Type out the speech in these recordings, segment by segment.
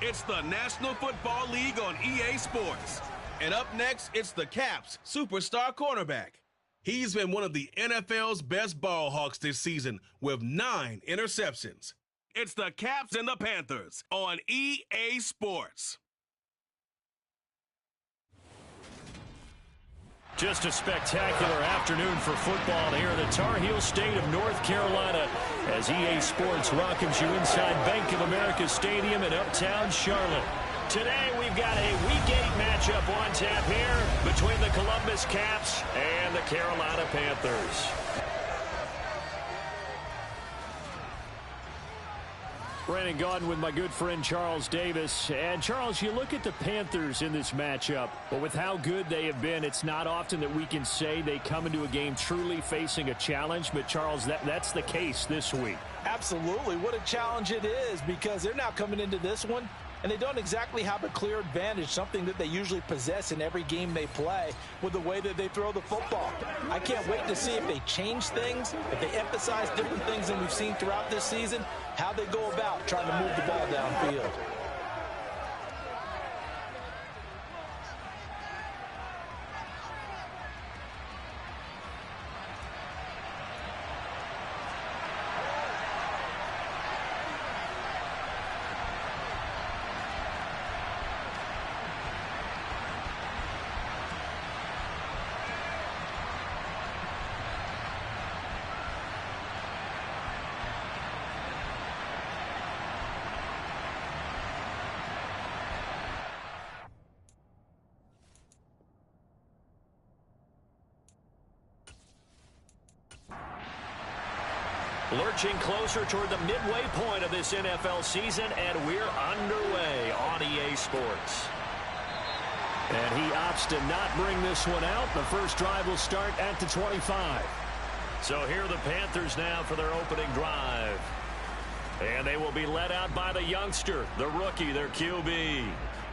It's the National Football League on EA Sports. And up next, it's the Caps superstar cornerback. He's been one of the NFL's best ball hawks this season with 9 interceptions. It's the Caps and the Panthers on EA Sports. Just a spectacular afternoon for football here in the Tar Heel state of North Carolina as EA Sports welcomes you inside Bank of America Stadium in uptown Charlotte. Today we've got a Week 8 matchup on tap here between the Columbus Caps and the Carolina Panthers. Brandon Gaudin with my good friend Charles Davis. And Charles, you look at the Panthers in this matchup, but with how good they have been, it's not often that we can say they come into a game truly facing a challenge. But Charles, that's the case this week. Absolutely. What a challenge it is, because they're now coming into this one and they don't exactly have a clear advantage, something that they usually possess in every game they play with the way that they throw the football. I can't wait to see if they change things, if they emphasize different things than we've seen throughout this season, how they go about trying to move the ball downfield. Lurching closer toward the midway point of this NFL season, and we're underway on EA Sports. And he opts to not bring this one out. The first drive will start at the 25. So here are the Panthers now for their opening drive. And they will be led out by the youngster, the rookie, their QB.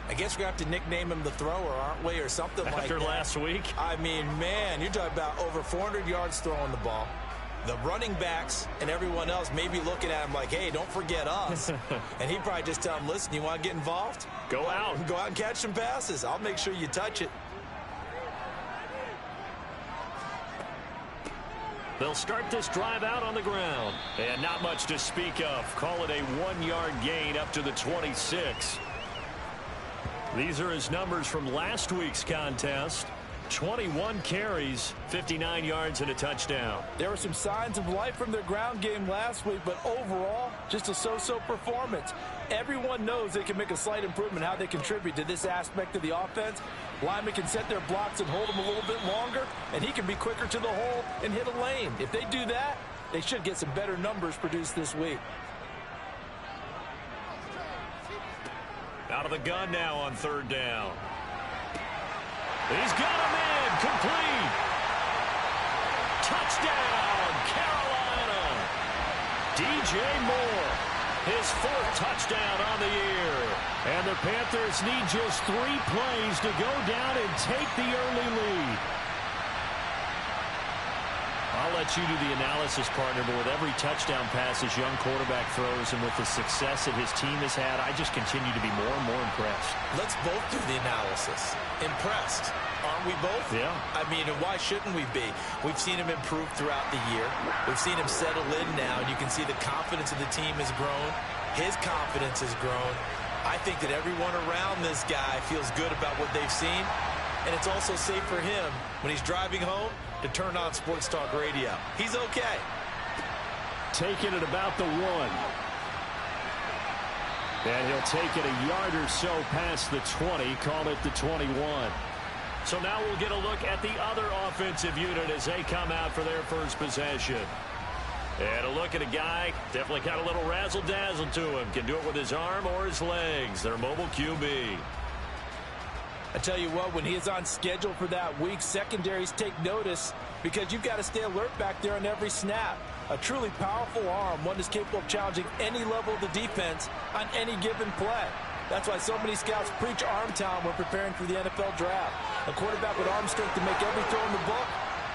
I guess we're going to have to nickname him the thrower, aren't we, or something like that. After last week? I mean, man, you're talking about over 400 yards throwing the ball. The running backs and everyone else may be looking at him like, hey, don't forget us. And he'd probably just tell him, listen, you want to get involved? Go out. Go out and catch some passes. I'll make sure you touch it. They'll start this drive out on the ground. And not much to speak of. Call it a 1-yard gain up to the 26. These are his numbers from last week's contest. 21 carries, 59 yards, and a touchdown. There were some signs of life from their ground game last week, but overall, just a so-so performance. Everyone knows they can make a slight improvement how they contribute to this aspect of the offense. Linemen can set their blocks and hold them a little bit longer, and he can be quicker to the hole and hit a lane. If they do that, they should get some better numbers produced this week. Out of the gun now on third down. He's got him in, complete. Touchdown, Carolina. DJ Moore, his 4th touchdown on the year. And the Panthers need just 3 plays to go down and take the early lead. I'll let you do the analysis, partner, but with every touchdown pass his young quarterback throws and with the success that his team has had, I just continue to be more and more impressed. Let's both do the analysis. Impressed. Aren't we both? Yeah. I mean, and why shouldn't we be? We've seen him improve throughout the year. We've seen him settle in now, and you can see the confidence of the team has grown. His confidence has grown. I think that everyone around this guy feels good about what they've seen, and it's also safe for him when he's driving home to turn on Sports Talk Radio. He's okay. Taking it about the 1. And he'll take it a yard or so past the 20, call it the 21. So now we'll get a look at the other offensive unit as they come out for their first possession. And a look at a guy, definitely got a little razzle-dazzle to him. Can do it with his arm or his legs. Their mobile QB. I tell you what, when he is on schedule for that week, secondaries take notice because you've got to stay alert back there on every snap. A truly powerful arm, one that's capable of challenging any level of the defense on any given play. That's why so many scouts preach arm talent when preparing for the NFL draft. A quarterback with arm strength to make every throw in the book,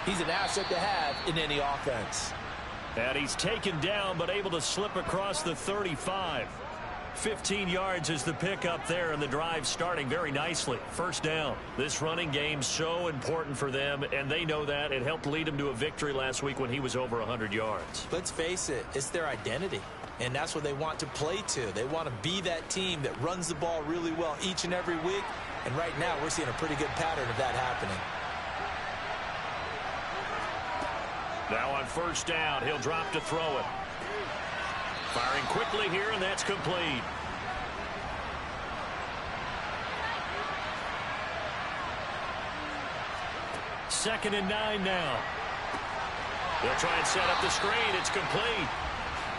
he's an asset to have in any offense. And he's taken down but able to slip across the 35. 15 yards is the pickup there, and the drive starting very nicely. First down. This running game so important for them, and they know that. It helped lead them to a victory last week when he was over 100 yards. Let's face it, it's their identity, and that's what they want to play to. They want to be that team that runs the ball really well each and every week, and right now we're seeing a pretty good pattern of that happening. Now on first down, he'll drop to throw it. Firing quickly here, and that's complete. Second and 9 now. They'll try and set up the screen. It's complete.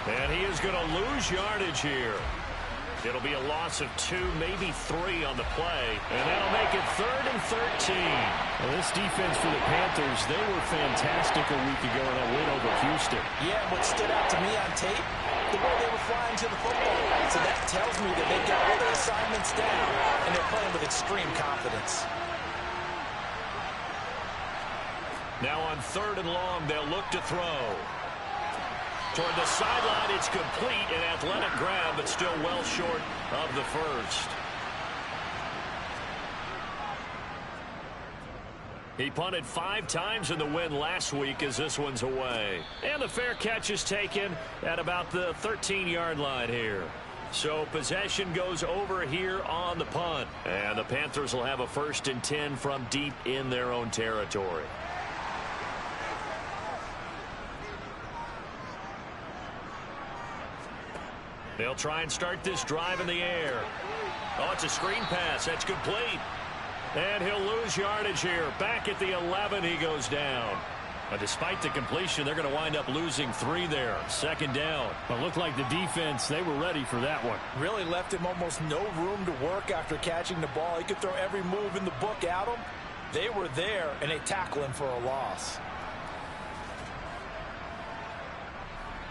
And he is going to lose yardage here. It'll be a loss of 2, maybe 3 on the play. And that'll make it 3rd and 13. Well, this defense for the Panthers, they were fantastic a week ago in that win over Houston. Yeah, what stood out to me on tape, the way they were flying to the football. So that tells me that they've got all their assignments down, and they're playing with extreme confidence. Now on 3rd and long, they'll look to throw. Toward the sideline, it's complete, an athletic grab, but still well short of the first. He punted 5 times in the win last week as this one's away. And the fair catch is taken at about the 13-yard line here. So possession goes over here on the punt. And the Panthers will have a 1st and 10 from deep in their own territory. They'll try and start this drive in the air. Oh, it's a screen pass. That's complete. And he'll lose yardage here. Back at the 11, he goes down. But despite the completion, they're going to wind up losing 3 there. 2nd down. It looked like the defense, they were ready for that one. Really left him almost no room to work after catching the ball. He could throw every move in the book at him. They were there, and they tackle him for a loss.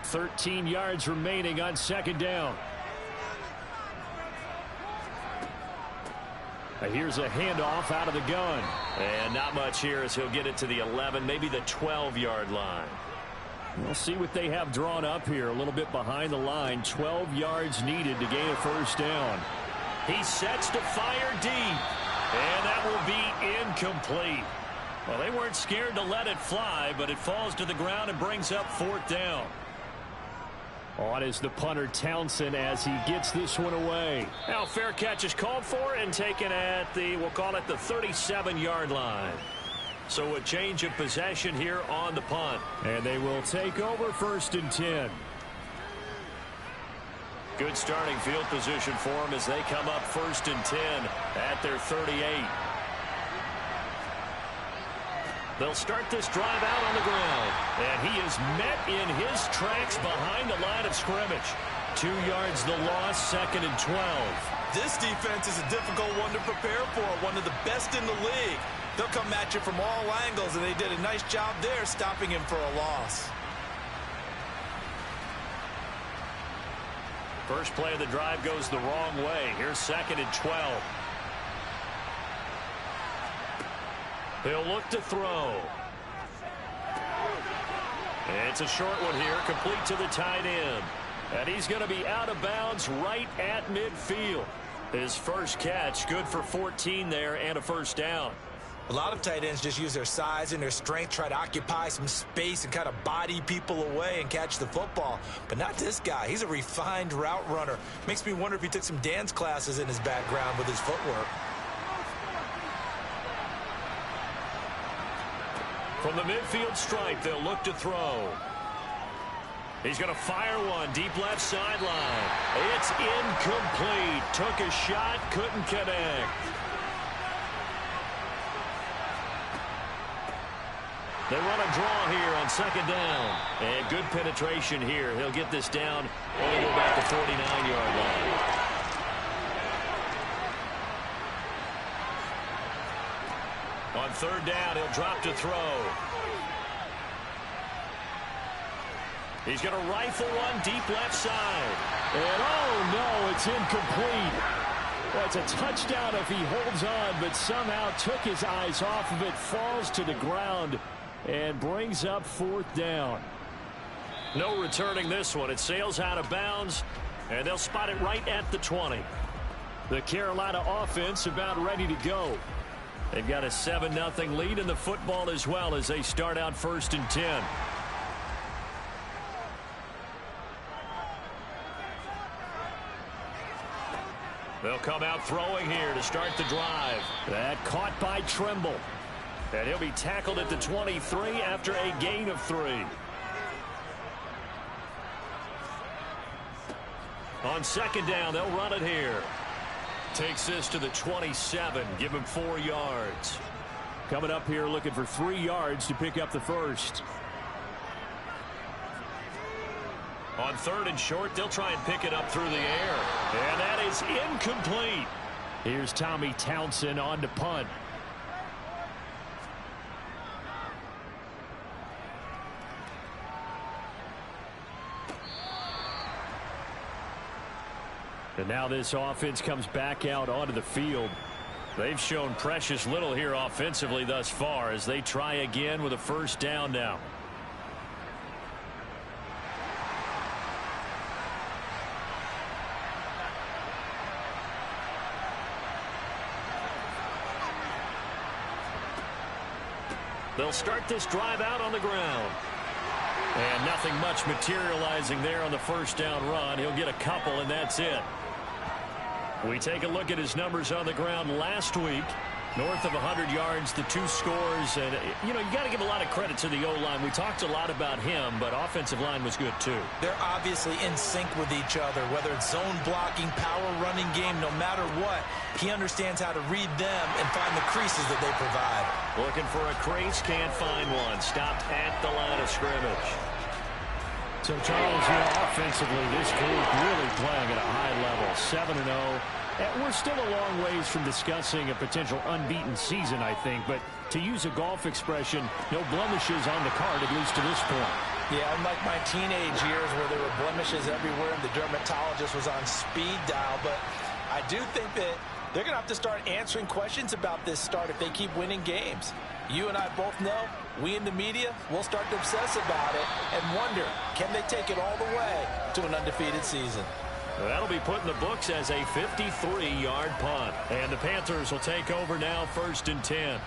13 yards remaining on 2nd down. Here's a handoff out of the gun. And not much here as he'll get it to the 11, maybe the 12-yard line. We'll see what they have drawn up here. A little bit behind the line. 12 yards needed to gain a 1st down. He sets to fire deep. And that will be incomplete. Well, they weren't scared to let it fly, but it falls to the ground and brings up 4th down. On is the punter Townsend as he gets this one away. Now fair catch is called for and taken at the, we'll call it the 37-yard line. So a change of possession here on the punt. And they will take over 1st and 10. Good starting field position for them as they come up 1st and 10 at their 38. They'll start this drive out on the ground. And he is met in his tracks behind the line of scrimmage. 2 yards the loss, 2nd and 12. This defense is a difficult one to prepare for, one of the best in the league. They'll come at you from all angles, and they did a nice job there stopping him for a loss. First play of the drive goes the wrong way. Here's 2nd and 12. He'll look to throw. It's a short one here, complete to the tight end. And he's going to be out of bounds right at midfield. His first catch, good for 14 there and a 1st down. A lot of tight ends just use their size and their strength, try to occupy some space and kind of body people away and catch the football. But not this guy. He's a refined route runner. Makes me wonder if he took some dance classes in his background with his footwork. From the midfield stripe, they'll look to throw. He's going to fire one deep left sideline. It's incomplete. Took a shot, couldn't connect. They run a draw here on 2nd down. And good penetration here. He'll get this down and go back to 49-yard line. On 3rd down, he'll drop to throw. He's going to rifle one deep left side. And oh no, it's incomplete. Well, it's a touchdown if he holds on, but somehow took his eyes off of it, falls to the ground, and brings up 4th down. No returning this one. It sails out of bounds And they'll spot it right at the 20. The Carolina offense about ready to go. They've got a 7-0 lead in the football as well as they start out 1st and 10. They'll come out throwing here to start the drive. That caught by Trimble. And he'll be tackled at the 23 after a gain of 3. On 2nd down, they'll run it here. Takes this to the 27. Give him 4 yards. Coming up here looking for 3 yards to pick up the first. On 3rd and short, they'll try and pick it up through the air. And that is incomplete. Here's Tommy Townsend on to punt. And now this offense comes back out onto the field. They've shown precious little here offensively thus far as they try again with a 1st down now. They'll start this drive out on the ground. And nothing much materializing there on the 1st down run. He'll get a couple, and that's it. We take a look at his numbers on the ground last week. North of 100 yards, the 2 scores. And, you know, you got to give a lot of credit to the O-line. We talked a lot about him, but offensive line was good, too. They're obviously in sync with each other, whether it's zone blocking, power running game, no matter what. He understands how to read them and find the creases that they provide. Looking for a crease, can't find one. Stopped at the line of scrimmage. So, Charles, you know, offensively, this group really playing at a high level, 7-0. We're still a long ways from discussing a potential unbeaten season, I think. But to use a golf expression, no blemishes on the card, at least to this point. Yeah, unlike my teenage years where there were blemishes everywhere and the dermatologist was on speed dial. But I do think that they're going to have to start answering questions about this start if they keep winning games. You and I both know, we in the media, will start to obsess about it and wonder, can they take it all the way to an undefeated season? That'll be put in the books as a 53-yard punt. And the Panthers will take over now, 1st and 10.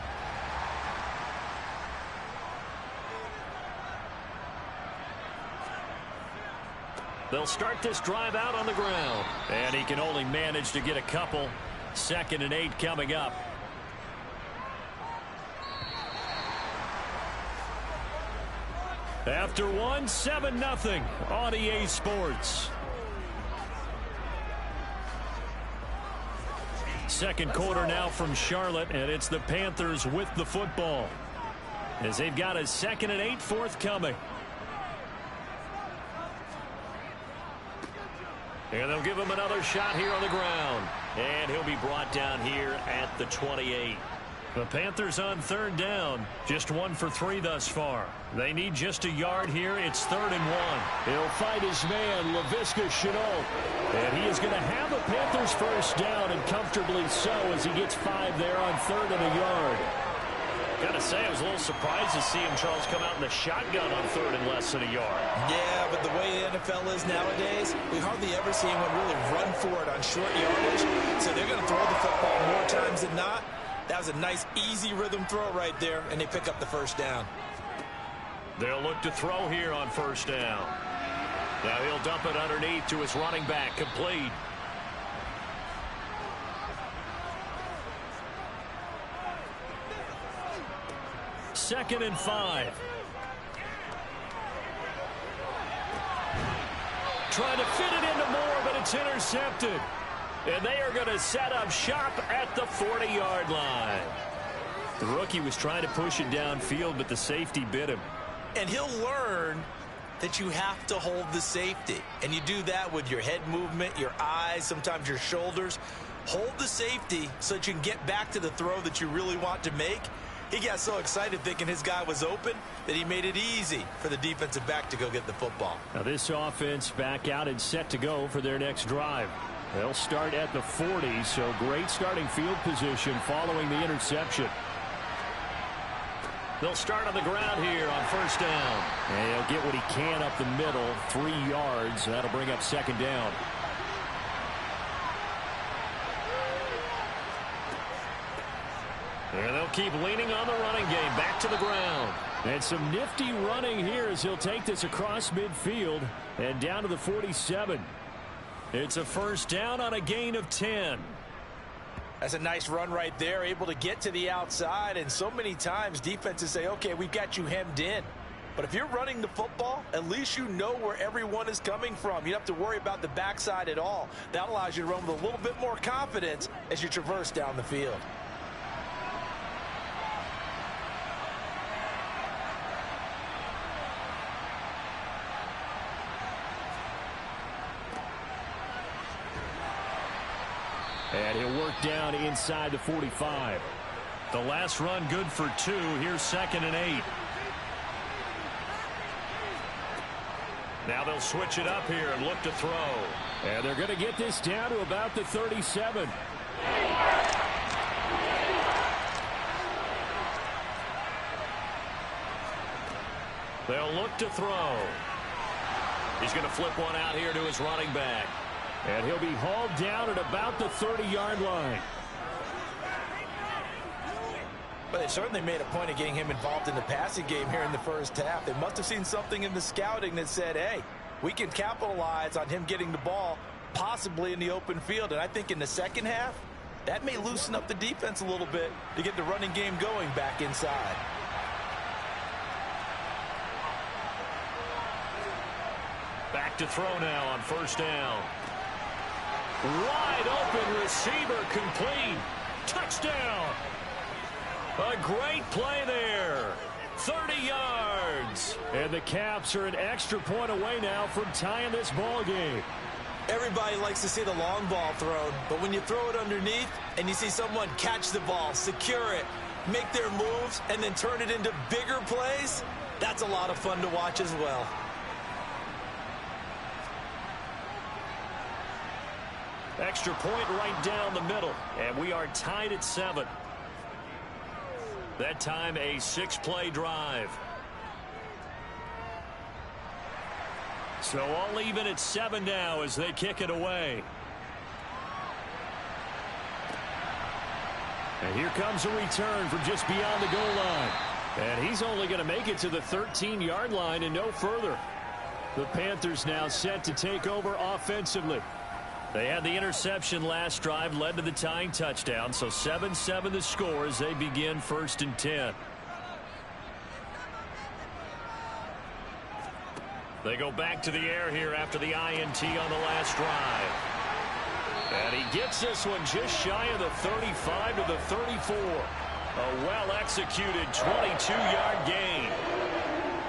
They'll start this drive out on the ground. And he can only manage to get a couple. 2nd and 8 coming up. After 7-0 on EA Sports. 2nd quarter now from Charlotte, and it's the Panthers with the football as they've got a 2nd and 8 forthcoming. And they'll give him another shot here on the ground. And he'll be brought down here at the 28. The Panthers on 3rd down. Just 1 for 3 thus far. They need just a yard here. It's 3rd and 1. He'll fight his man, Laviska Shenault. And he is going to have a Panthers 1st down, and comfortably so, as he gets 5 there on 3rd and a yard. Gotta say, I was a little surprised to see him, Charles, come out in the shotgun on 3rd and less than a yard. Yeah, but the way the NFL is nowadays, we hardly ever see anyone really run for it on short yardage. So they're going to throw the football more times than not. That was a nice, easy rhythm throw right there, and they pick up the 1st down. They'll look to throw here on 1st down. Now he'll dump it underneath to his running back, complete. Second and 5. Trying to fit it into Moore, but it's intercepted. And they are going to set up shop at the 40-yard line. The rookie was trying to push it downfield, but the safety bit him. And he'll learn that you have to hold the safety. And you do that with your head movement, your eyes, sometimes your shoulders. Hold the safety so that you can get back to the throw that you really want to make. He got so excited thinking his guy was open that he made it easy for the defensive back to go get the football. Now this offense back out and set to go for their next drive. They'll start at the 40, so great starting field position following the interception. They'll start on the ground here on 1st down. And he'll get what he can up the middle, 3 yards. That'll bring up 2nd down. And they'll keep leaning on the running game. Back to the ground. And some nifty running here as he'll take this across midfield and down to the 47. It's a first down on a gain of 10. That's a nice run right there, able to get to the outside. And so many times defenses say, okay, we've got you hemmed in. But if you're running the football, at least you know where everyone is coming from. You don't have to worry about the backside at all. That allows you to run with a little bit more confidence as you traverse down the field. And he'll work down inside the 45. The last run good for 2. Here's 2nd and 8. Now they'll switch it up here and look to throw. And they're going to get this down to about the 37. They'll look to throw. He's going to flip one out here to his running back. And he'll be hauled down at about the 30-yard line. But they certainly made a point of getting him involved in the passing game here in the first half. They must have seen something in the scouting that said, hey, we can capitalize on him getting the ball possibly in the open field. And I think in the second half, that may loosen up the defense a little bit to get the running game going back inside. Back to throw now on first down. Wide open receiver, complete. Touchdown. A great play there. 30 yards. And the Caps are an extra point away now from tying this ball game. Everybody likes to see the long ball thrown, but when you throw it underneath and you see someone catch the ball, secure it, make their moves, and then turn it into bigger plays, that's a lot of fun to watch as well. Extra point right down the middle, and we are tied at 7. That time a 6-play drive. So all even at 7 now as they kick it away. And here comes a return from just beyond the goal line. And he's only going to make it to the 13-yard line and no further. The Panthers now set to take over offensively. They had the interception last drive, led to the tying touchdown. So 7-7 the score as they begin 1st and 10. They go back to the air here after the INT on the last drive. And he gets this one just shy of the 35 to the 34. A well-executed 22-yard gain.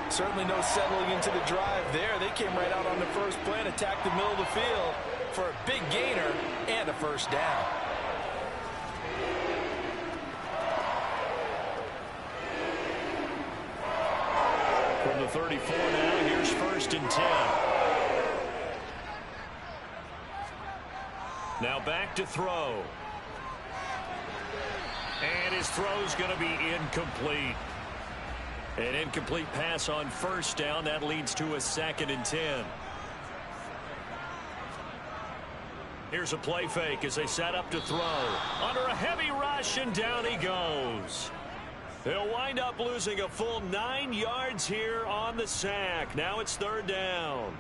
Certainly no settling into the drive there. They came right out on the first play and attacked the middle of the field for a big gainer and a first down. From the 34 now, here's 1st and 10. Now back to throw. And his throw's going to be incomplete. An incomplete pass on first down. That leads to a 2nd and 10. Here's a play fake as they set up to throw. Under a heavy rush, and down he goes. They'll wind up losing a full 9 yards here on the sack. Now it's 3rd down.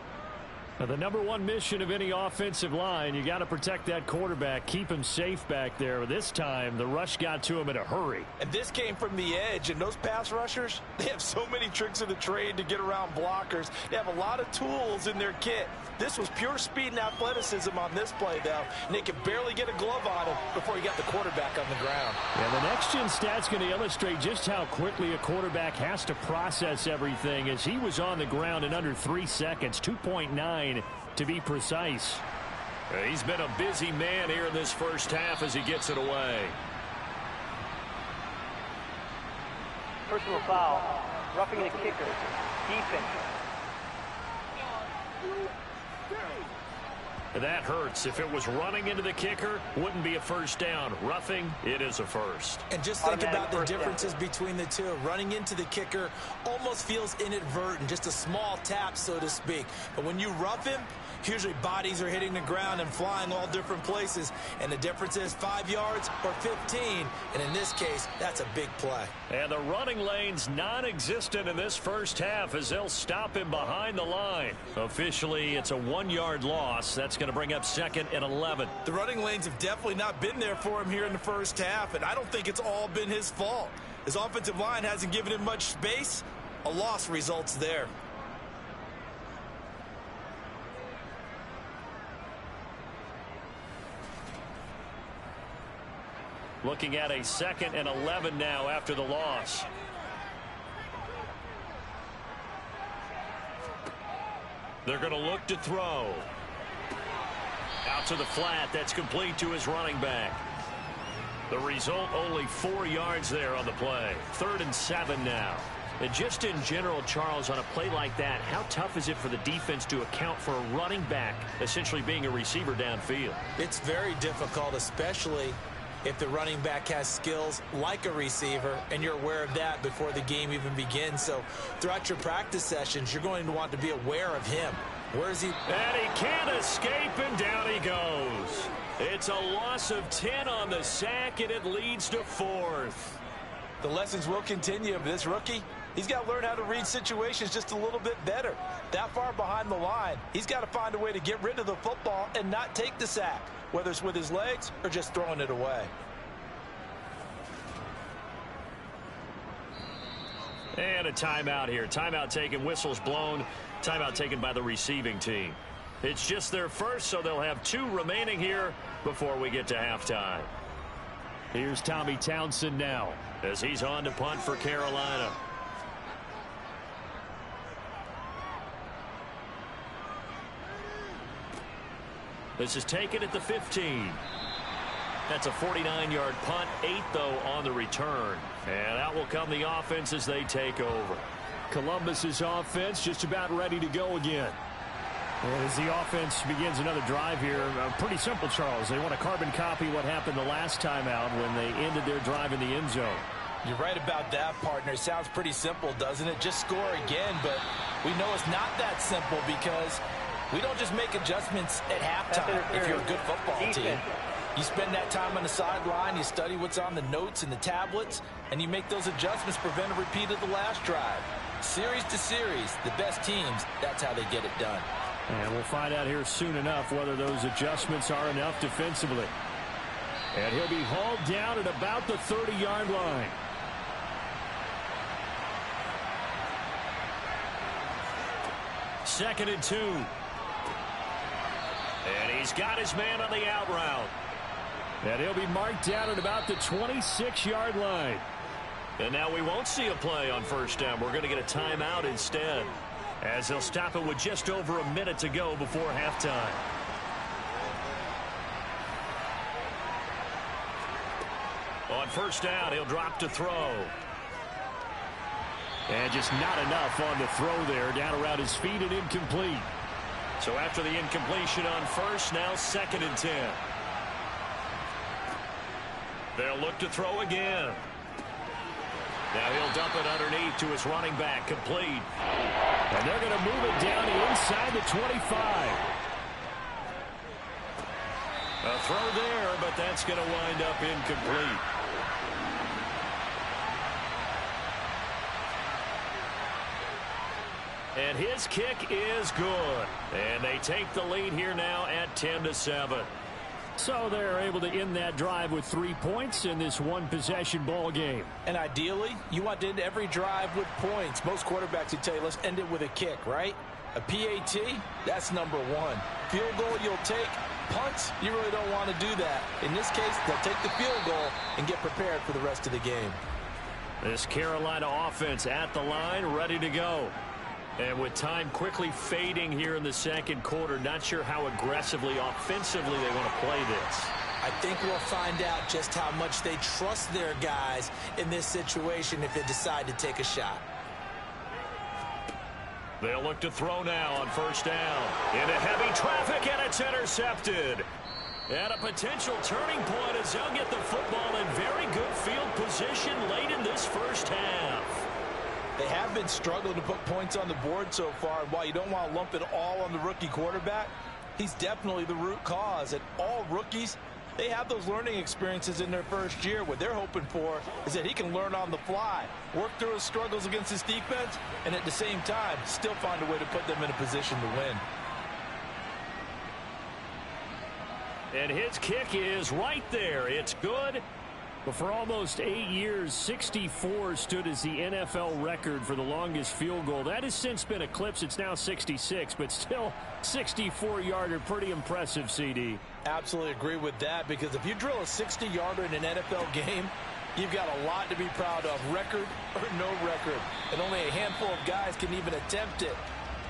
Now the number one mission of any offensive line, you got to protect that quarterback, keep him safe back there. This time, the rush got to him in a hurry. And this came from the edge, and those pass rushers, they have so many tricks of the trade to get around blockers. They have a lot of tools in their kit. This was pure speed and athleticism on this play, though, and they could barely get a glove on him before he got the quarterback on the ground. And the next-gen stat's going to illustrate just how quickly a quarterback has to process everything, as he was on the ground in under 3 seconds, 2.9 to be precise. He's been a busy man here in this first half as he gets it away. Personal foul, roughing the kicker, defense. That hurts. If it was running into the kicker, wouldn't be a first down. Roughing, it is a first. And just think about the differences between the two. Running into the kicker almost feels inadvertent, just a small tap, so to speak. But when you rough him, usually bodies are hitting the ground and flying all different places. And the difference is 5 yards or 15. And in this case, that's a big play. And the running lane's non-existent in this first half as they'll stop him behind the line. Officially, it's a 1-yard loss. That's going to bring up 2nd and 11. The running lanes have definitely not been there for him here in the first half, and I don't think it's all been his fault. His offensive line hasn't given him much space. A loss results there. Looking at a 2nd and 11 now after the loss. They're going to look to throw. Out to the flat. That's complete to his running back. The result, only 4 yards there on the play. 3rd and 7 now. And just in general, Charles, on a play like that, how tough is it for the defense to account for a running back essentially being a receiver downfield? It's very difficult, especially if the running back has skills like a receiver, and you're aware of that before the game even begins. So throughout your practice sessions, you're going to want to be aware of him. Where is he? And he can't escape, and down he goes. It's a loss of 10 on the sack, and it leads to 4th. The lessons will continue, but this rookie, he's got to learn how to read situations just a little bit better. That far behind the line, he's got to find a way to get rid of the football and not take the sack, whether it's with his legs or just throwing it away. And a timeout here. Timeout taken, whistles blown. Timeout taken by the receiving team. It's just their first, so they'll have 2 remaining here before we get to halftime. Here's Tommy Townsend now as he's on to punt for Carolina. This is taken at the 15. That's a 49-yard punt, 8 though on the return. And out will come the offense as they take over. Columbus's offense just about ready to go again. And as the offense begins another drive here, pretty simple, Charles. They want to carbon copy what happened the last time out when they ended their drive in the end zone. You're right about that, partner. It sounds pretty simple, doesn't it? Just score again, but we know it's not that simple because we don't just make adjustments at halftime if you're a good football team. You spend that time on the sideline, you study what's on the notes and the tablets, and you make those adjustments, prevent a repeat of the last drive. Series to series, the best teams, that's how they get it done. And we'll find out here soon enough whether those adjustments are enough defensively. And he'll be hauled down at about the 30-yard line. Second and 2. And he's got his man on the out route. And he'll be marked down at about the 26-yard line. And now we won't see a play on first down. We're going to get a timeout instead, as they'll stop it with just over a minute to go before halftime. On first down, he'll drop to throw. And just not enough on the throw there. Down around his feet and incomplete. So after the incompletion on first, now 2nd and 10. They'll look to throw again. Now he'll dump it underneath to his running back, complete. And they're going to move it down inside the 25. A throw there, but that's going to wind up incomplete. And his kick is good. And they take the lead here now at 10-7. So they're able to end that drive with 3 points in this one-possession ball game. And ideally, you want to end every drive with points. Most quarterbacks would tell you, let's end it with a kick, right? A PAT, that's number 1. Field goal you'll take. Punts, you really don't want to do that. In this case, they'll take the field goal and get prepared for the rest of the game. This Carolina offense at the line, ready to go. And with time quickly fading here in the second quarter, not sure how aggressively, offensively they want to play this. I think we'll find out just how much they trust their guys in this situation if they decide to take a shot. They'll look to throw now on first down. Into heavy traffic, and it's intercepted. And a potential turning point as they'll get the football in very good field position late in this first half. They have been struggling to put points on the board so far. And while you don't want to lump it all on the rookie quarterback, he's definitely the root cause. And all rookies, they have those learning experiences in their first year. What they're hoping for is that he can learn on the fly, work through his struggles against his defense, and at the same time, still find a way to put them in a position to win. And his kick is right there. It's good. But for almost 8 years, 64 stood as the NFL record for the longest field goal. That has since been eclipsed. It's now 66, but still 64-yarder. Pretty impressive, CD. Absolutely agree with that, because if you drill a 60-yarder in an NFL game, you've got a lot to be proud of, record or no record. And only a handful of guys can even attempt it.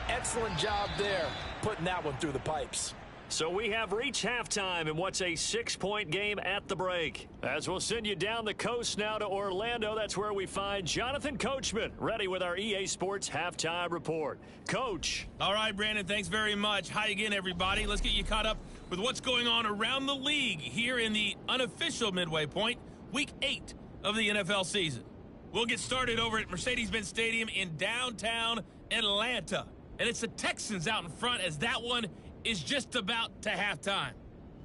Excellent job there, putting that one through the pipes. So we have reached halftime in what's a 6-point game at the break. As we'll send you down the coast now to Orlando, that's where we find Jonathan Coachman, ready with our EA Sports Halftime Report. Coach. All right, Brandon, thanks very much. Hi again, everybody. Let's get you caught up with what's going on around the league here in the unofficial midway point, Week 8 of the NFL season. We'll get started over at Mercedes-Benz Stadium in downtown Atlanta. And it's the Texans out in front as that one is just about to halftime.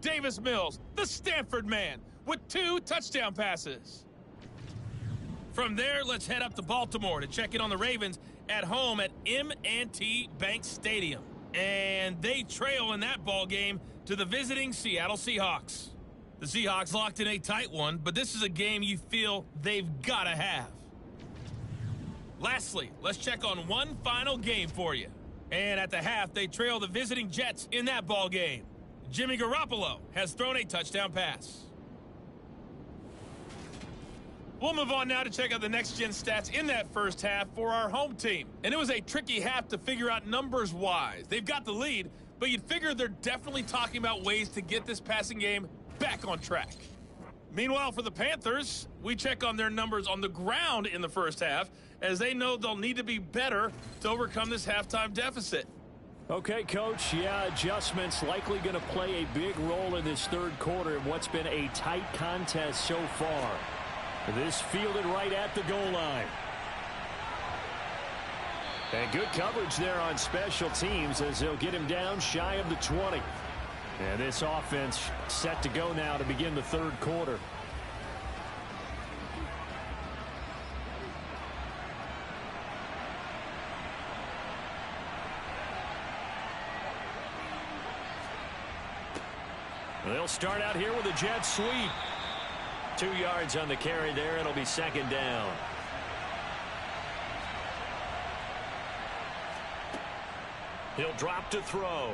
Davis Mills, the Stanford man, with 2 touchdown passes. From there, let's head up to Baltimore to check in on the Ravens at home at M&T Bank Stadium. And they trail in that ball game to the visiting Seattle Seahawks. The Seahawks locked in a tight one, but this is a game you feel they've got to have. Lastly, let's check on one final game for you. And at the half, they trail the visiting Jets in that ball game. Jimmy Garoppolo has thrown a touchdown pass. We'll move on now to check out the next-gen stats in that first half for our home team. And it was a tricky half to figure out numbers-wise. They've got the lead, but you'd figure they're definitely talking about ways to get this passing game back on track. Meanwhile, for the Panthers, we check on their numbers on the ground in the first half, as they know they'll need to be better to overcome this halftime deficit. Okay, Coach, yeah, adjustments likely going to play a big role in this third quarter in what's been a tight contest so far. This fielded right at the goal line. And good coverage there on special teams as they'll get him down shy of the 20. And this offense set to go now to begin the third quarter. They'll start out here with a jet sweep. 2 yards on the carry there. It'll be second down. He'll drop to throw.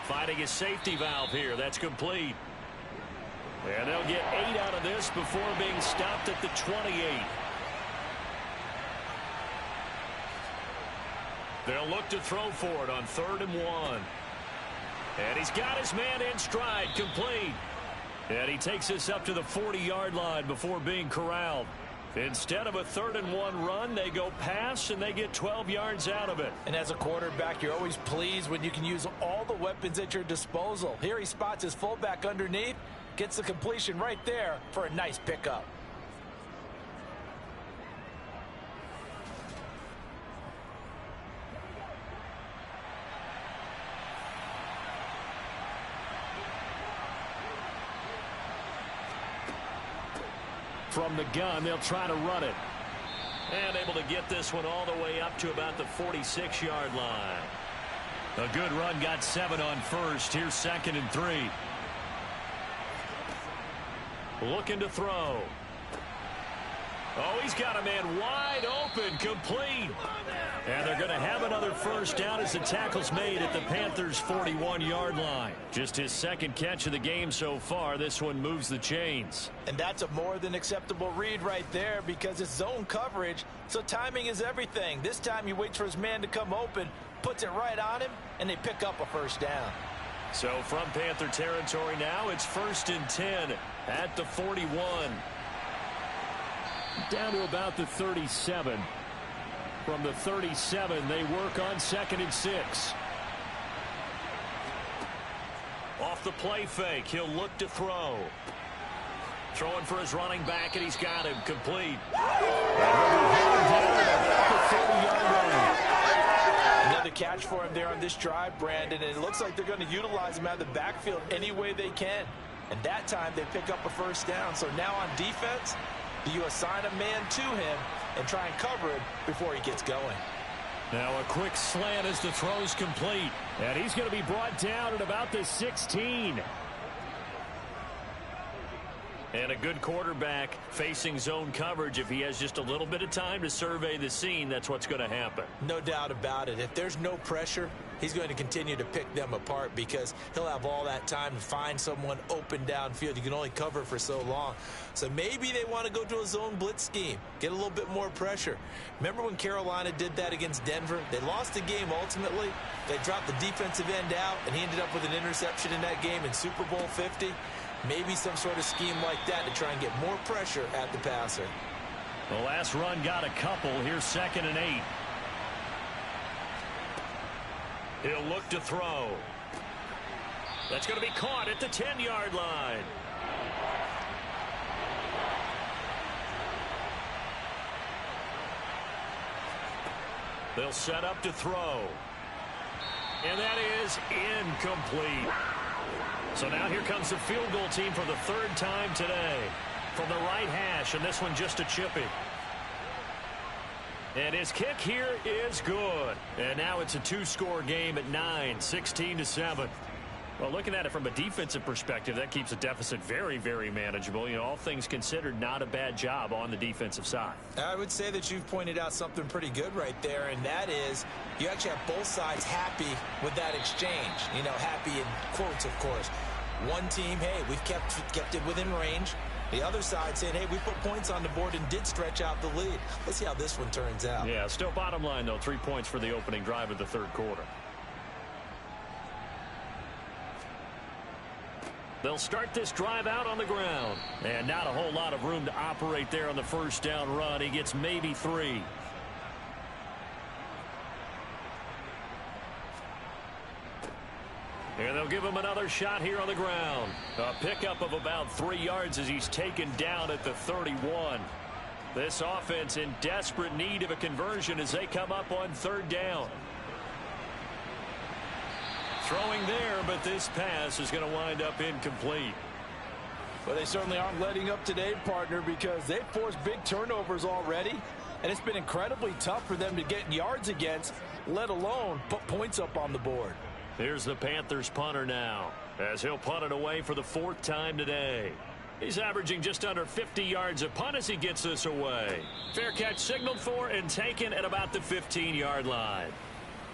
Finding his safety valve here. That's complete. And they'll get 8 out of this before being stopped at the 28. They'll look to throw for it on 3rd and 1. And he's got his man in stride, complete. And he takes this up to the 40-yard line before being corralled. Instead of a 3rd and 1 run, they go pass, and they get 12 yards out of it. And as a quarterback, you're always pleased when you can use all the weapons at your disposal. Here he spots his fullback underneath, gets the completion right there for a nice pickup. From the gun, they'll try to run it. And able to get this one all the way up to about the 46-yard line. A good run, got 7 on first. Here's 2nd and 3. Looking to throw. Oh, he's got a man wide open, complete. And they're going to have another first down as the tackle's made at the Panthers' 41-yard line. Just his 2nd catch of the game so far. This one moves the chains. And that's a more than acceptable read right there because it's zone coverage, so timing is everything. This time he waits for his man to come open, puts it right on him, and they pick up a first down. So from Panther territory now, it's 1st and 10 at the 41. Down to about the 37. From the 37, they work on 2nd and 6. Off the play fake, he'll look to throw. Throwing for his running back, and he's got him complete. Another catch for him there on this drive, Brandon, and it looks like they're going to utilize him out of the backfield any way they can. And that time they pick up a first down. So now on defense, do you assign a man to him and try and cover him before he gets going? Now a quick slant as the throw's complete. And he's going to be brought down at about the 16. And a good quarterback facing zone coverage. If he has just a little bit of time to survey the scene, that's what's going to happen. No doubt about it. If there's no pressure, he's going to continue to pick them apart because he'll have all that time to find someone open downfield. You can only cover for so long. So maybe they want to go to a zone blitz scheme, get a little bit more pressure. Remember when Carolina did that against Denver? They lost the game ultimately. They dropped the defensive end out, and he ended up with an interception in that game in Super Bowl 50. Maybe some sort of scheme like that to try and get more pressure at the passer. The last run got a couple. Here's 2nd and 8. He'll look to throw. That's going to be caught at the 10-yard line. They'll set up to throw. And that is incomplete. So now here comes the field goal team for the 3rd time today. From the right hash, and this one just a chippy. And his kick here is good. And now it's a 2-score game at 9, 16-7. Well, looking at it from a defensive perspective, that keeps the deficit very, very manageable. You know, all things considered, not a bad job on the defensive side. I would say that you've pointed out something pretty good right there, and that is you actually have both sides happy with that exchange. You know, happy in quotes, of course. One team, hey, we've kept it within range. The other side saying, hey, we put points on the board and did stretch out the lead. Let's see how this one turns out. Yeah, still bottom line, though, 3 points for the opening drive of the 3rd quarter. They'll start this drive out on the ground. And not a whole lot of room to operate there on the first down run. He gets maybe 3. And they'll give him another shot here on the ground. A pickup of about 3 yards as he's taken down at the 31. This offense in desperate need of a conversion as they come up on 3rd down. Throwing there, but this pass is going to wind up incomplete. Well, they certainly aren't letting up today, partner, because they've forced big turnovers already, and it's been incredibly tough for them to get yards against, let alone put points up on the board. Here's the Panthers punter now, as he'll punt it away for the 4th time today. He's averaging just under 50 yards a punt as he gets this away. Fair catch signaled for and taken at about the 15-yard line.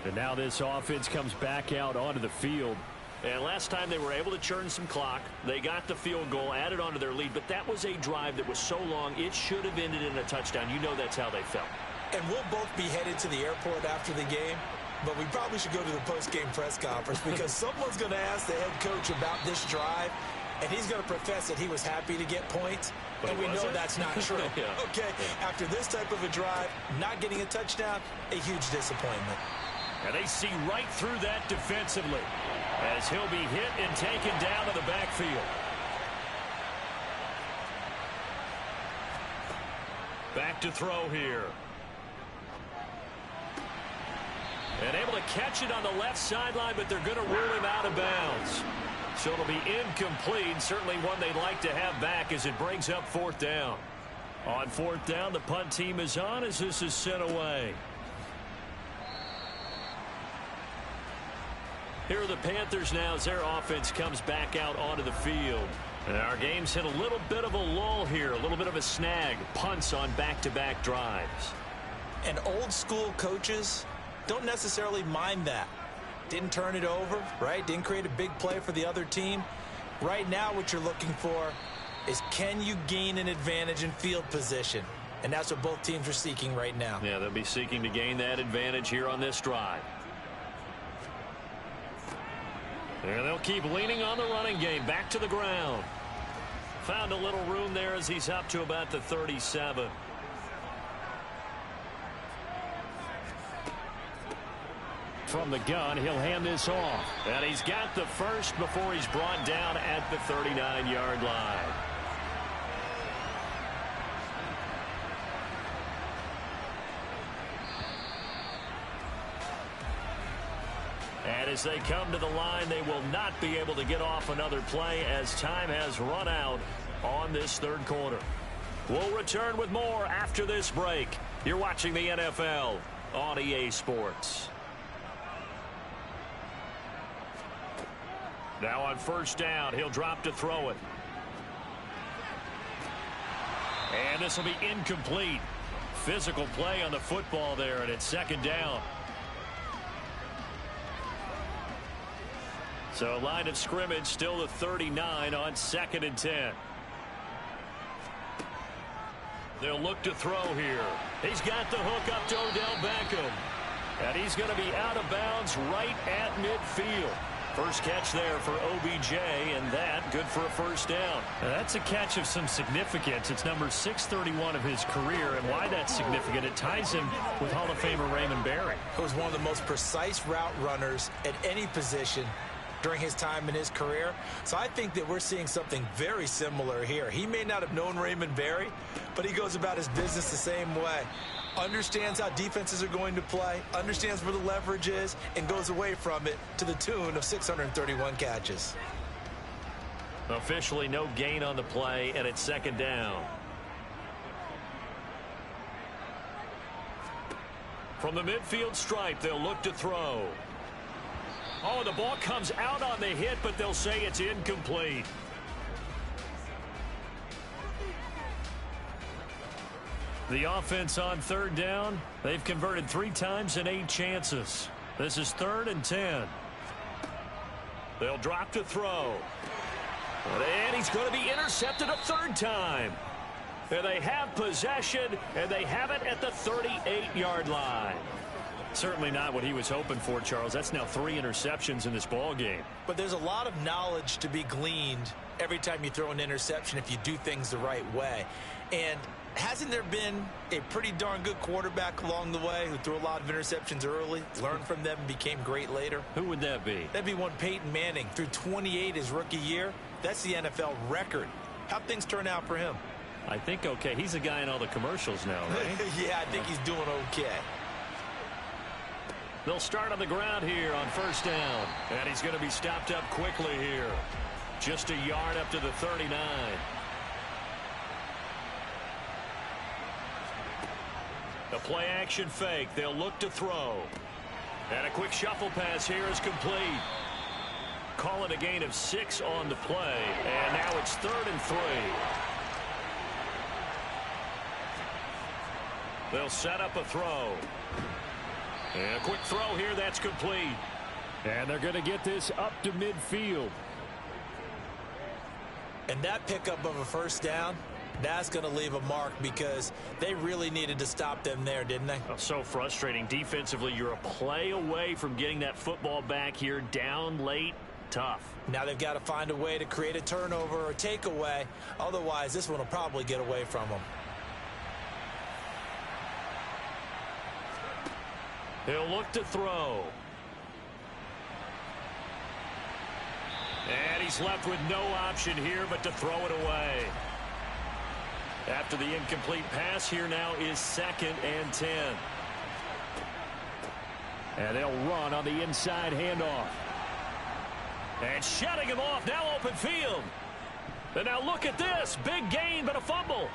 And now this offense comes back out onto the field. And last time they were able to churn some clock. They got the field goal, added onto their lead, but that was a drive that was so long it should have ended in a touchdown. You know that's how they felt. And we'll both be headed to the airport after the game, but we probably should go to the post-game press conference because someone's going to ask the head coach about this drive, and he's going to profess that he was happy to get points, and we know that's not true. Yeah. Okay, after this type of a drive, not getting a touchdown, a huge disappointment. And they see right through that defensively as he'll be hit and taken down to the backfield. Back to throw here. And able to catch it on the left sideline, but they're going to rule him out of bounds. So it'll be incomplete, certainly one they'd like to have back as it brings up 4th down. On 4th down, the punt team is on as this is sent away. Here are the Panthers now as their offense comes back out onto the field. And our game's hit a little bit of a lull here, a little bit of a snag. Punts on back-to-back drives. And old-school coaches don't necessarily mind that. Didn't turn it over, right? Didn't create a big play for the other team. Right now what you're looking for is can you gain an advantage in field position? And that's what both teams are seeking right now. Yeah, they'll be seeking to gain that advantage here on this drive. And they'll keep leaning on the running game. Back to the ground. Found a little room there as he's up to about the 37. from the gun. He'll hand this off. And he's got the first before he's brought down at the 39-yard line. And as they come to the line, they will not be able to get off another play as time has run out on this third quarter. We'll return with more after this break. You're watching the NFL on EA Sports. Now on first down, he'll drop to throw it. And this will be incomplete. Physical play on the football there, and it's second down. So line of scrimmage still the 39 on 2nd and 10. They'll look to throw here. He's got the hook up to Odell Beckham. And he's going to be out of bounds right at midfield. First catch there for OBJ, and that good for a first down. Now that's a catch of some significance. It's number 631 of his career, and why that's significant, it ties him with Hall of Famer Raymond Berry. He was one of the most precise route runners at any position during his time in his career. So I think that we're seeing something very similar here. He may not have known Raymond Berry, but he goes about his business the same way. Understands how defenses are going to play, understands where the leverage is, and goes away from it to the tune of 631 catches. Officially no gain on the play, and it's second down. From the midfield stripe, they'll look to throw. Oh, the ball comes out on the hit, but they'll say it's incomplete. The offense on third down, they've converted 3 times in 8 chances. This is 3rd and 10. They'll drop to throw. And he's going to be intercepted a 3rd time. And they have possession, and they have it at the 38-yard line. Certainly not what he was hoping for, Charles. That's now 3 interceptions in this ball game. But there's a lot of knowledge to be gleaned every time you throw an interception if you do things the right way. And hasn't there been a pretty darn good quarterback along the way who threw a lot of interceptions early, learned from them, and became great later? Who would that be? That'd be one Peyton Manning. Threw 28 his rookie year. That's the NFL record. How'd things turn out for him? I think okay. He's a guy in all the commercials now, right? Yeah, I think he's doing okay. They'll start on the ground here on first down. And he's going to be stopped up quickly here. Just a yard up to the 39. The play action fake. They'll look to throw. And a quick shuffle pass here is complete. Call it a gain of 6 on the play. And now it's 3rd and 3. They'll set up a throw. And a quick throw here, that's complete. And they're going to get this up to midfield. And that pickup of a first down, that's going to leave a mark because they really needed to stop them there, didn't they? Oh, so frustrating. Defensively, you're a play away from getting that football back here down late. Tough. Now they've got to find a way to create a turnover or takeaway. Otherwise, this one will probably get away from them. He'll look to throw. And he's left with no option here but to throw it away. After the incomplete pass, here now is 2nd and 10. And they'll run on the inside handoff. And shutting him off, now open field. And now look at this. Big gain, but a fumble.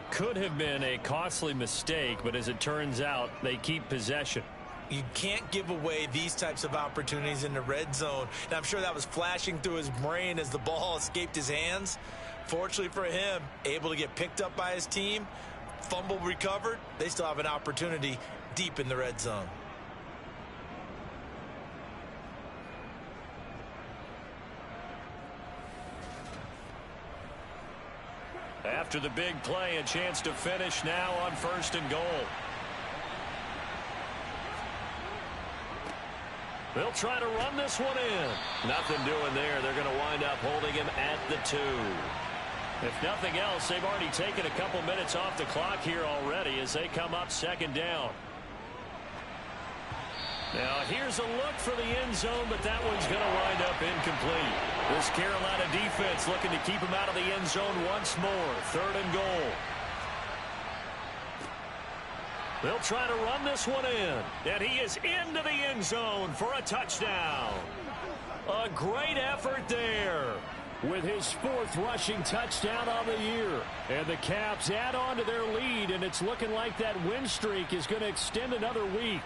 Could have been a costly mistake, but as it turns out, they keep possession. You can't give away these types of opportunities in the red zone. And I'm sure that was flashing through his brain as the ball escaped his hands. Fortunately for him, able to get picked up by his team, fumble recovered. They still have an opportunity deep in the red zone. After the big play, a chance to finish now on 1st and goal. They'll try to run this one in. Nothing doing there. They're going to wind up holding him at the 2. If nothing else, they've already taken a couple minutes off the clock here already as they come up second down. Now, here's a look for the end zone, but that one's going to wind up incomplete. This Carolina defense looking to keep him out of the end zone once more. 3rd and goal. They'll try to run this one in. And he is into the end zone for a touchdown. A great effort there. With his 4th rushing touchdown on the year. And the Caps add on to their lead, and it's looking like that win streak is going to extend another week.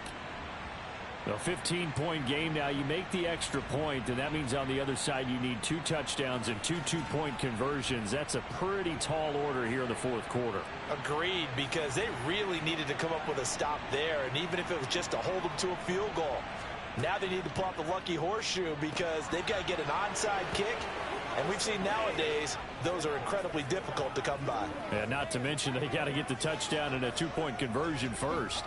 A 15-point game now. You make the extra point, and that means on the other side you need 2 touchdowns and 2 two-point conversions. That's a pretty tall order here in the 4th quarter. Agreed, because they really needed to come up with a stop there, and even if it was just to hold them to a field goal. Now they need to pull out the lucky horseshoe because they've got to get an onside kick, and we've seen nowadays those are incredibly difficult to come by. And not to mention they got to get the touchdown and a 2-point conversion first.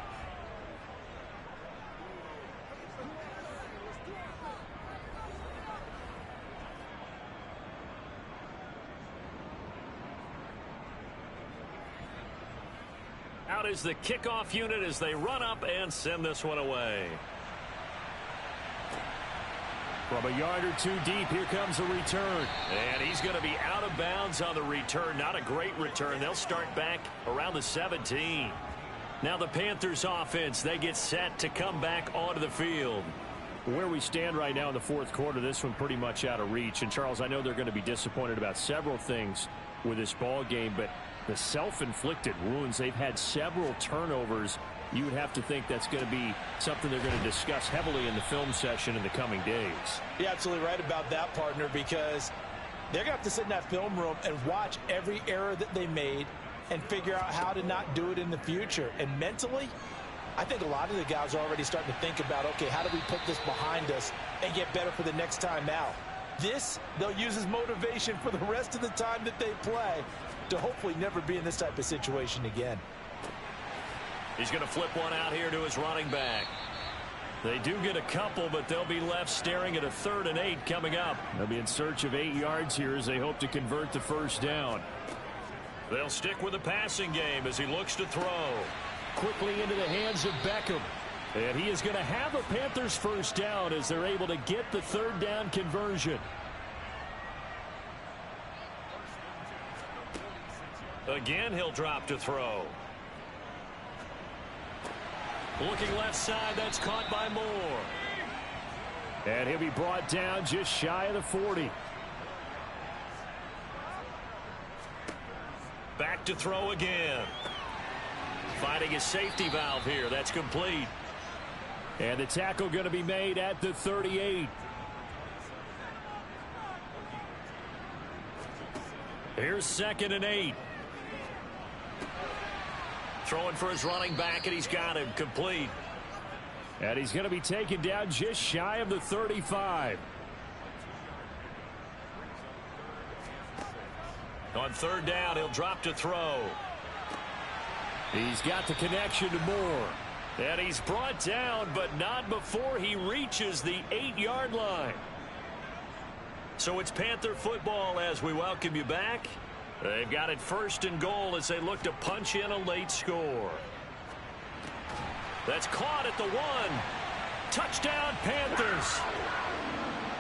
Out is the kickoff unit as they run up and send this one away. From a yard or 2 deep, here comes a return. And he's going to be out of bounds on the return. Not a great return. They'll start back around the 17. Now the Panthers offense, they get set to come back onto the field. Where we stand right now in the 4th quarter, this one pretty much out of reach. And, Charles, I know they're going to be disappointed about several things with this ball game, but the self-inflicted wounds, they've had several turnovers. You would have to think that's going to be something they're going to discuss heavily in the film session in the coming days. You're absolutely right about that, partner, because they're going to have to sit in that film room and watch every error that they made and figure out how to not do it in the future. And mentally, I think a lot of the guys are already starting to think about, okay, how do we put this behind us and get better for the next time out? This, they'll use as motivation for the rest of the time that they play to hopefully never be in this type of situation again. He's going to flip one out here to his running back. They do get a couple, but they'll be left staring at a 3rd and 8 coming up. They'll be in search of 8 yards here as they hope to convert the first down. They'll stick with the passing game as he looks to throw. Quickly into the hands of Beckham. And he is going to have a Panthers first down as they're able to get the 3rd down conversion. Again, he'll drop to throw. Looking left side, that's caught by Moore. And he'll be brought down just shy of the 40. Back to throw again. Finding his safety valve here. That's complete. And the tackle going to be made at the 38. Here's 2nd and 8. Throwing for his running back, and he's got him complete. And he's going to be taken down just shy of the 35. On 3rd down, he'll drop to throw. He's got the connection to Moore. And he's brought down, but not before he reaches the 8-yard line. So it's Panther football as we welcome you back. They've got it 1st and goal as they look to punch in a late score. That's caught at the 1. Touchdown, Panthers.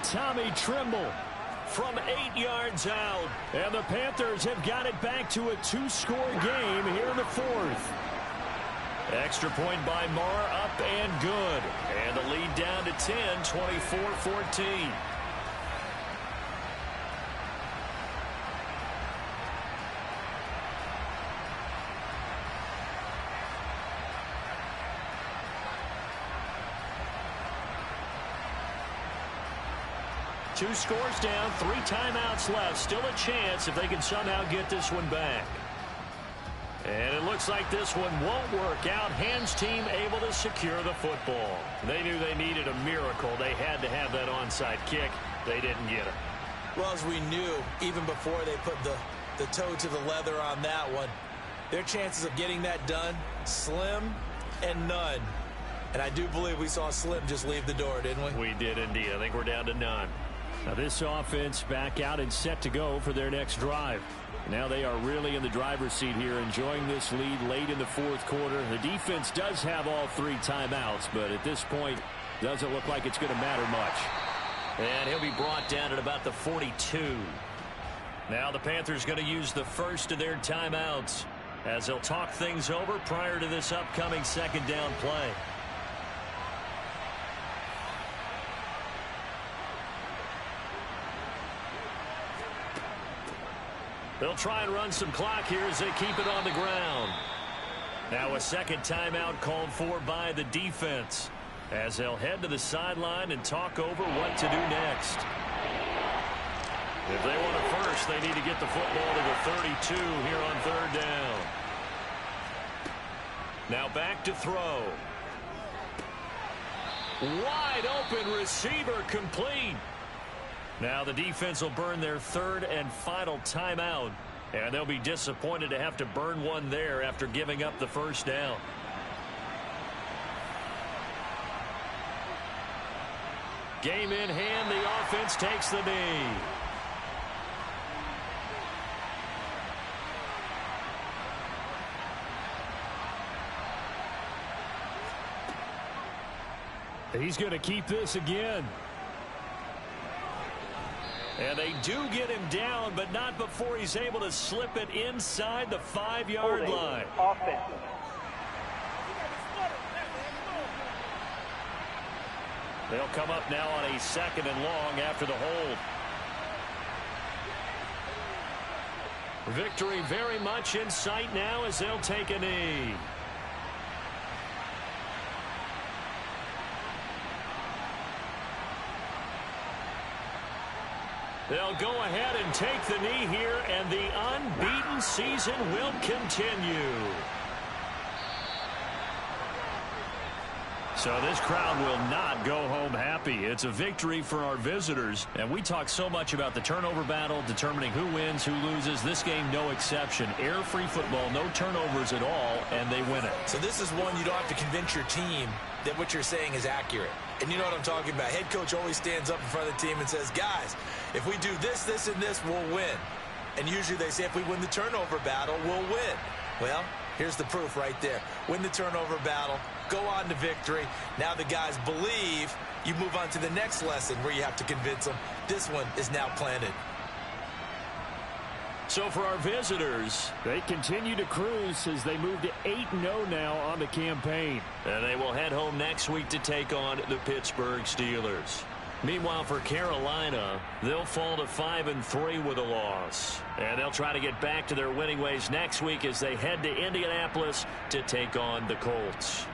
Tommy Trimble from 8 yards out. And the Panthers have got it back to a 2-score game here in the 4th. Extra point by Marr, up and good. And the lead down to 10, 24-14. Two scores down, 3 timeouts left. Still a chance if they can somehow get this one back. And it looks like this one won't work out. Hans team able to secure the football. They knew they needed a miracle. They had to have that onside kick. They didn't get it. Well, as we knew, even before they put the toe to the leather on that one, their chances of getting that done, slim and none. And I do believe we saw Slim just leave the door, didn't we? We did indeed. I think we're down to none. Now this offense back out and set to go for their next drive. Now they are really in the driver's seat here, enjoying this lead late in the fourth quarter. The defense does have all 3 timeouts, but at this point, doesn't look like it's going to matter much. And he'll be brought down at about the 42. Now the Panthers going to use the first of their timeouts as they'll talk things over prior to this upcoming second down play. They'll try and run some clock here as they keep it on the ground. Now a second timeout called for by the defense as they'll head to the sideline and talk over what to do next. If they want a first, they need to get the football to the 32 here on third down. Now back to throw. Wide open receiver complete. Now the defense will burn their third and final timeout, and they'll be disappointed to have to burn one there after giving up the first down. Game in hand, the offense takes the knee. He's going to keep this again. And they do get him down, but not before he's able to slip it inside the 5-yard line. Offense. They'll come up now on a 2nd and long after the hold. Victory very much in sight now as they'll take a knee. They'll go ahead and take the knee here, and the unbeaten season will continue. So this crowd will not go home happy. It's a victory for our visitors. And we talk so much about the turnover battle, determining who wins, who loses. This game, no exception. Air-free football, no turnovers at all, and they win it. So this is one you don't have to convince your team that what you're saying is accurate. And you know what I'm talking about. Head coach always stands up in front of the team and says, guys, if we do this, this, and this, we'll win. And usually they say if we win the turnover battle, we'll win. Well, here's the proof right there. Win the turnover battle, go on to victory. Now the guys believe. You move on to the next lesson where you have to convince them. This one is now planted. So for our visitors, they continue to cruise as they move to 8-0 now on the campaign. And they will head home next week to take on the Pittsburgh Steelers. Meanwhile, for Carolina, they'll fall to 5-3 with a loss. And they'll try to get back to their winning ways next week as they head to Indianapolis to take on the Colts.